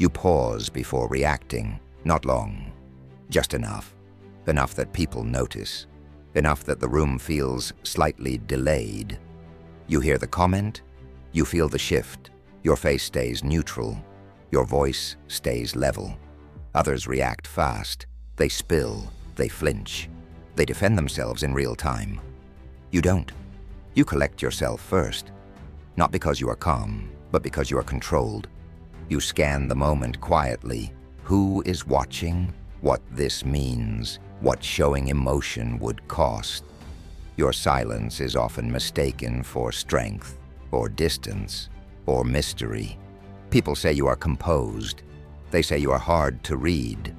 You pause before reacting, not long, just enough. Enough that people notice, enough that the room feels slightly delayed. You hear the comment, you feel the shift, your face stays neutral, your voice stays level. Others react fast, they spill, they flinch, they defend themselves in real time. You don't. You collect yourself first, not because you are calm, but because you are controlled. You scan the moment quietly. Who is watching? What this means? What showing emotion would cost? Your silence is often mistaken for strength, or distance, or mystery. People say you are composed. They say you are hard to read.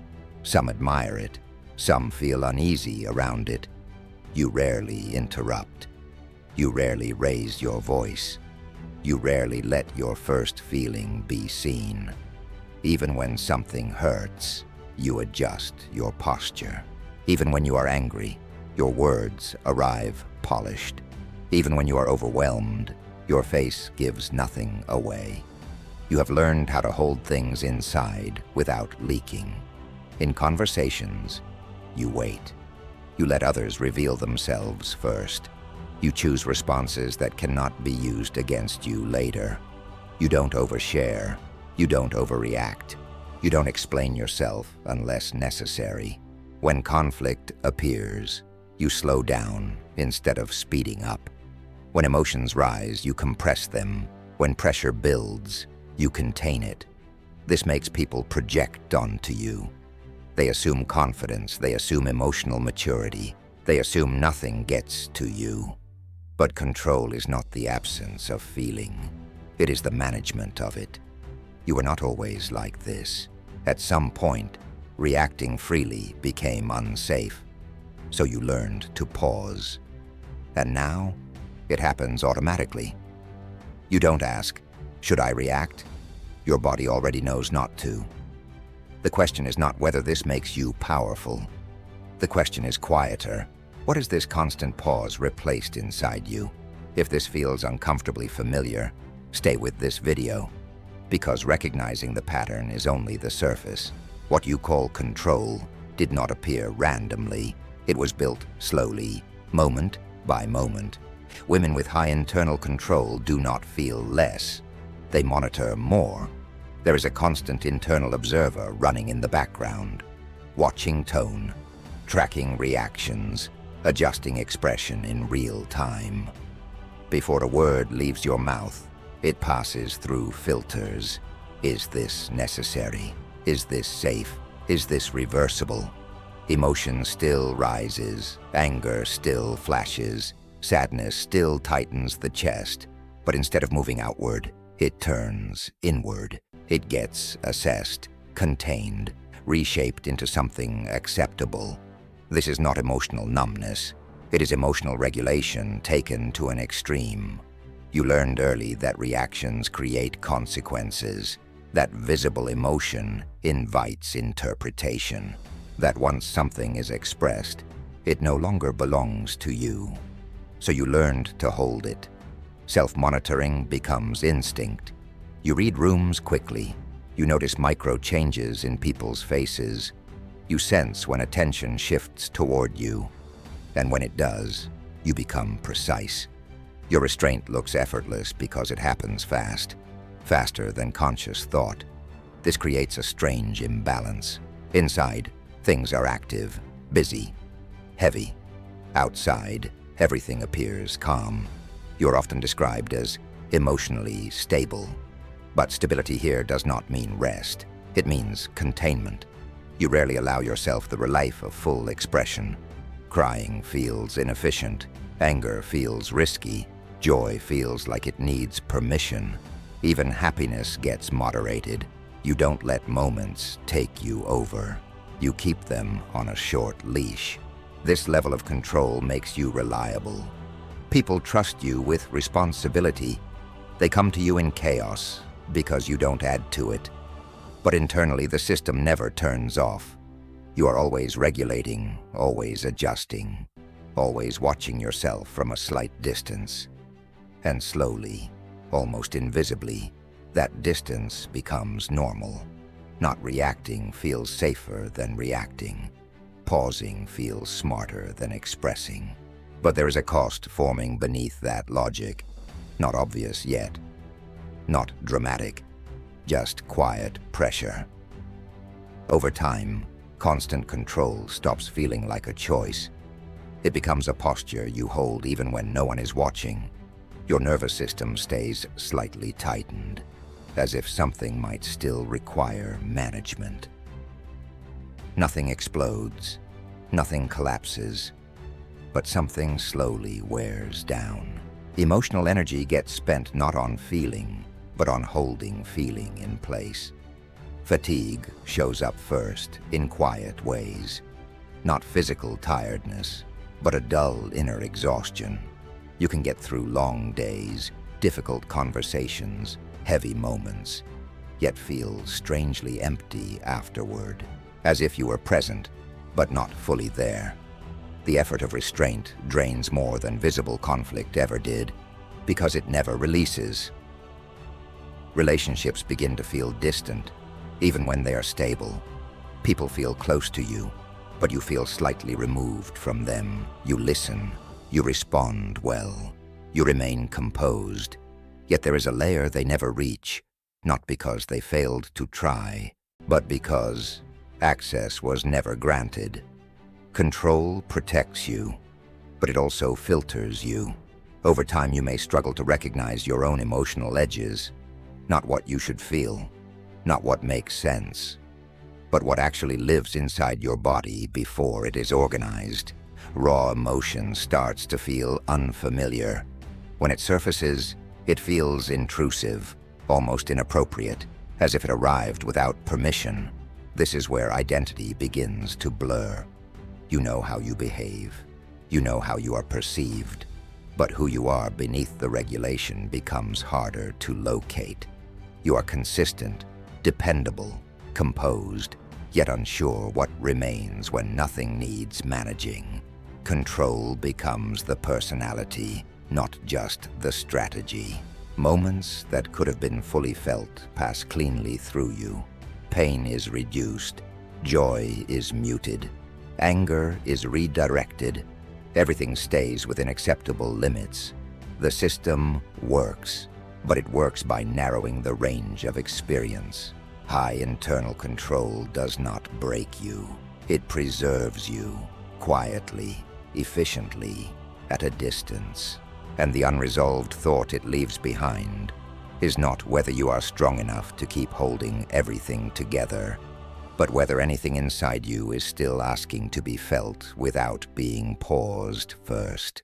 Some admire it. Some feel uneasy around it. You rarely interrupt. You rarely raise your voice. You rarely let your first feeling be seen. Even when something hurts, you adjust your posture. Even when you are angry, your words arrive polished. Even when you are overwhelmed, your face gives nothing away. You have learned how to hold things inside without leaking. In conversations, you wait. You let others reveal themselves first. You choose responses that cannot be used against you later. You don't overshare. You don't overreact. You don't explain yourself unless necessary. When conflict appears, you slow down instead of speeding up. When emotions rise, you compress them. When pressure builds, you contain it. This makes people project onto you. They assume confidence. They assume emotional maturity. They assume nothing gets to you. But control is not the absence of feeling. It is the management of it. You were not always like this. At some point, reacting freely became unsafe. So you learned to pause. And now, it happens automatically. You don't ask, should I react? Your body already knows not to. The question is not whether this makes you powerful. The question is quieter. What has this constant pause replaced inside you? If this feels uncomfortably familiar, stay with this video. Because recognizing the pattern is only the surface. What you call control did not appear randomly. It was built slowly, moment by moment. Women with high internal control do not feel less. They monitor more. There is a constant internal observer running in the background, watching tone, tracking reactions, adjusting expression in real time. Before a word leaves your mouth, it passes through filters. Is this necessary? Is this safe? Is this reversible? Emotion still rises, anger still flashes, sadness still tightens the chest, but instead of moving outward, it turns inward. It gets assessed, contained, reshaped into something acceptable. This is not emotional numbness. It is emotional regulation taken to an extreme. You learned early that reactions create consequences, that visible emotion invites interpretation, that once something is expressed, it no longer belongs to you. So you learned to hold it. Self-monitoring becomes instinct. You read rooms quickly. You notice micro changes in people's faces. You sense when attention shifts toward you. And when it does, you become precise. Your restraint looks effortless because it happens fast, faster than conscious thought. This creates a strange imbalance. Inside, things are active, busy, heavy. Outside, everything appears calm. You're often described as emotionally stable. But stability here does not mean rest. It means containment. You rarely allow yourself the relief of full expression. Crying feels inefficient. Anger feels risky. Joy feels like it needs permission. Even happiness gets moderated. You don't let moments take you over. You keep them on a short leash. This level of control makes you reliable. People trust you with responsibility. They come to you in chaos because you don't add to it. But internally, the system never turns off. You are always regulating, always adjusting, always watching yourself from a slight distance. And slowly, almost invisibly, that distance becomes normal. Not reacting feels safer than reacting. Pausing feels smarter than expressing. But there is a cost forming beneath that logic. Not obvious yet. Not dramatic. Just quiet pressure. Over time, constant control stops feeling like a choice. It becomes a posture you hold even when no one is watching. Your nervous system stays slightly tightened, as if something might still require management. Nothing explodes, nothing collapses, but something slowly wears down. Emotional energy gets spent not on feeling, but on holding feeling in place. Fatigue shows up first in quiet ways. Not physical tiredness, but a dull inner exhaustion. You can get through long days, difficult conversations, heavy moments, yet feel strangely empty afterward, as if you were present, but not fully there. The effort of restraint drains more than visible conflict ever did, because it never releases. Relationships begin to feel distant, even when they are stable. People feel close to you, but you feel slightly removed from them. You listen, you respond well, you remain composed. Yet there is a layer they never reach, not because they failed to try, but because access was never granted. Control protects you, but it also filters you. Over time, you may struggle to recognize your own emotional edges, not what you should feel, not what makes sense, but what actually lives inside your body before it is organized. Raw emotion starts to feel unfamiliar. When it surfaces, it feels intrusive, almost inappropriate, as if it arrived without permission. This is where identity begins to blur. You know how you behave. You know how you are perceived. But who you are beneath the regulation becomes harder to locate. You are consistent, dependable, composed, yet unsure what remains when nothing needs managing. Control becomes the personality, not just the strategy. Moments that could have been fully felt pass cleanly through you. Pain is reduced. Joy is muted. Anger is redirected. Everything stays within acceptable limits. The system works, but it works by narrowing the range of experience. High internal control does not break you. It preserves you, quietly, efficiently, at a distance. And the unresolved thought it leaves behind is not whether you are strong enough to keep holding everything together, but whether anything inside you is still asking to be felt without being paused first.